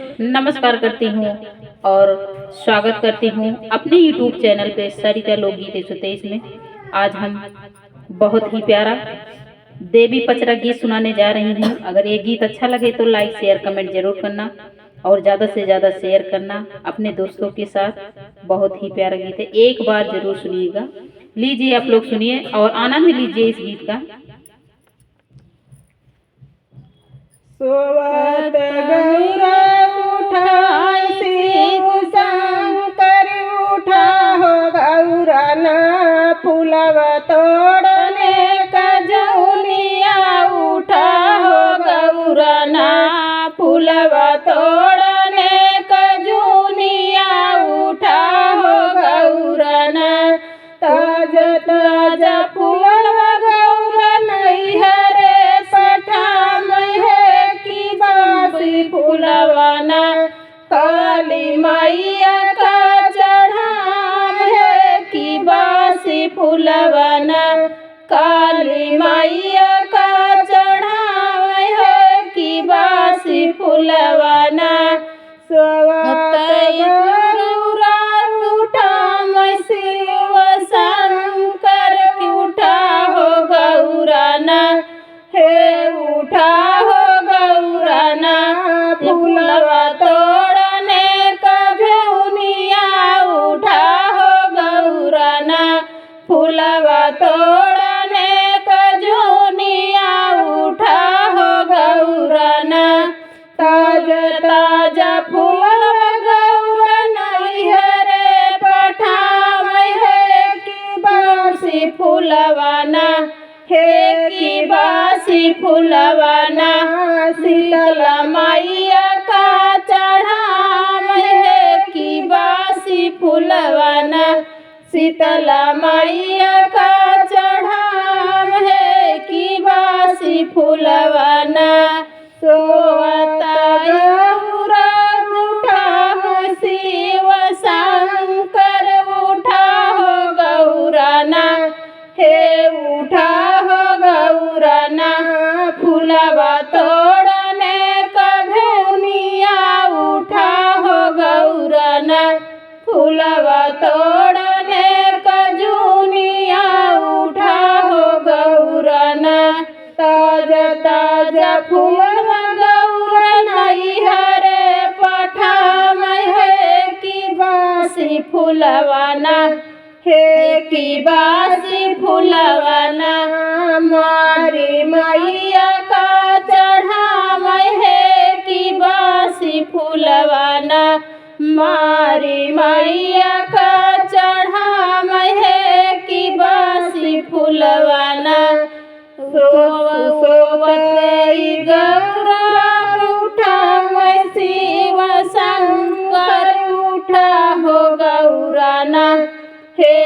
नमस्कार करती हूँ और स्वागत करती हूँ अपने YouTube चैनल पे सरिता लोकगीत 123 में। आज हम बहुत ही प्यारा देवी पचरा गीत सुनाने जा रही हूँ। अगर ये गीत अच्छा लगे तो लाइक शेयर कमेंट जरूर करना और ज़्यादा से ज़्यादा शेयर करना अपने दोस्तों के साथ। बहुत ही प्यारा गीत है, एक बार जरूर सुनिएगा। लीजिए आप लोग सुनिए और आनंद लीजिए इस गीत का। सोवत गौरा उठाई शिव शंकर उठा हो गौरा ना फूलवा तोड़ने का जौनिया उठा हो गौरा ना फूलवा तोड़ने का जौनिया उठा हो गौरा ना ताजा ताजा फूलवा गौरा नहीं हरे पठाम है की बासी फूलवाना काली मैया का चढ़ाम है की बासी फूलवाना काली मैया का चढ़ाम है की बासी फूलवाना सोवत गौरा उठाम शिव शंकर उठा हो गौरा ना हे उठा हो गौरा ना फूलवा तोड़ने का भेउनिया उठा हो गौरा ना फूलवा तोड़ने का जोनिया उठा हो गौरा ना ताजा ताजा फूलवा गौरा नहीं हरे पठाम है की बासी फूलवाना हे की बासी फूलवाना शीतला मैया का चढ़ाम है की बासी फूलवाना शीतला मैया का चढ़ाम है की बासी फूलवाना सोवता गौरा उठा हो शिव शंकर उठा हो गौरा ना हे उठा हो गौरा ना फूलवा तोड़ने का भेउनिया उठा हो गौरा ना फूलवा तोड़ने का जूनिया उठा हो गौरा ना ताजा ताजा फूलवा गौरा नहीं हरे पठाम है की बासी फूलवाना हे की बासी फूलवाना मारी मैया का चढ़ाम है की बासी फूलवाना मारी मैया का चढ़ाम है की बासी फूलवाना सोवत गौरा उठाम शिव शंकर उठा हो गौरा ना हे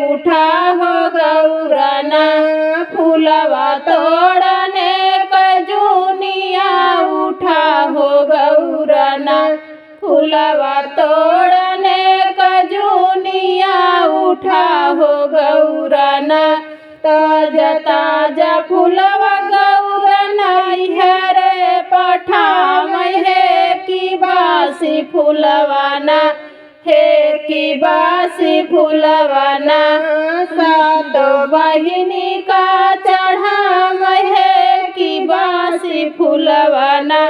उठा हो गौरा ना फूलवा तोड़ने का जूनिया उठा हो गौरा ना फूलवा तोड़ने का जूनिया उठा हो गौरा ना ताजा ताजा फूलवा गौरा नहीं हरे पठाम है की बासी फूलवाना हे की बासी फूलवाना सातो बहिनी का चढ़ाम है की बासी फूलवाना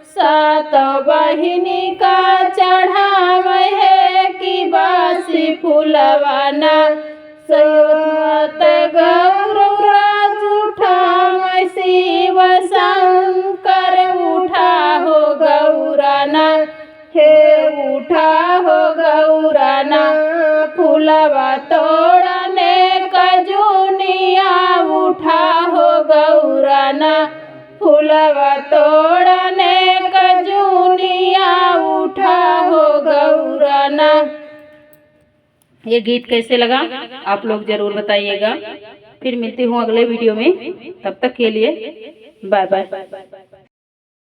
सातो बहिनी का चढ़ाम है की बासी फूलवाना सोवत गौरा उठाम शिव शंकर उठा हो गौरा ना हे उठा हो गौरा ना फूलवा तोड़ने का जूनिया उठा हो गौरा ना फूलवा तोड़ने का जूनिया उठा हो गौरा ना। ये गीत कैसे लगा आप लोग जरूर बताइएगा। फिर मिलती हूँ अगले वीडियो में, तब तक के लिए बाय बाय।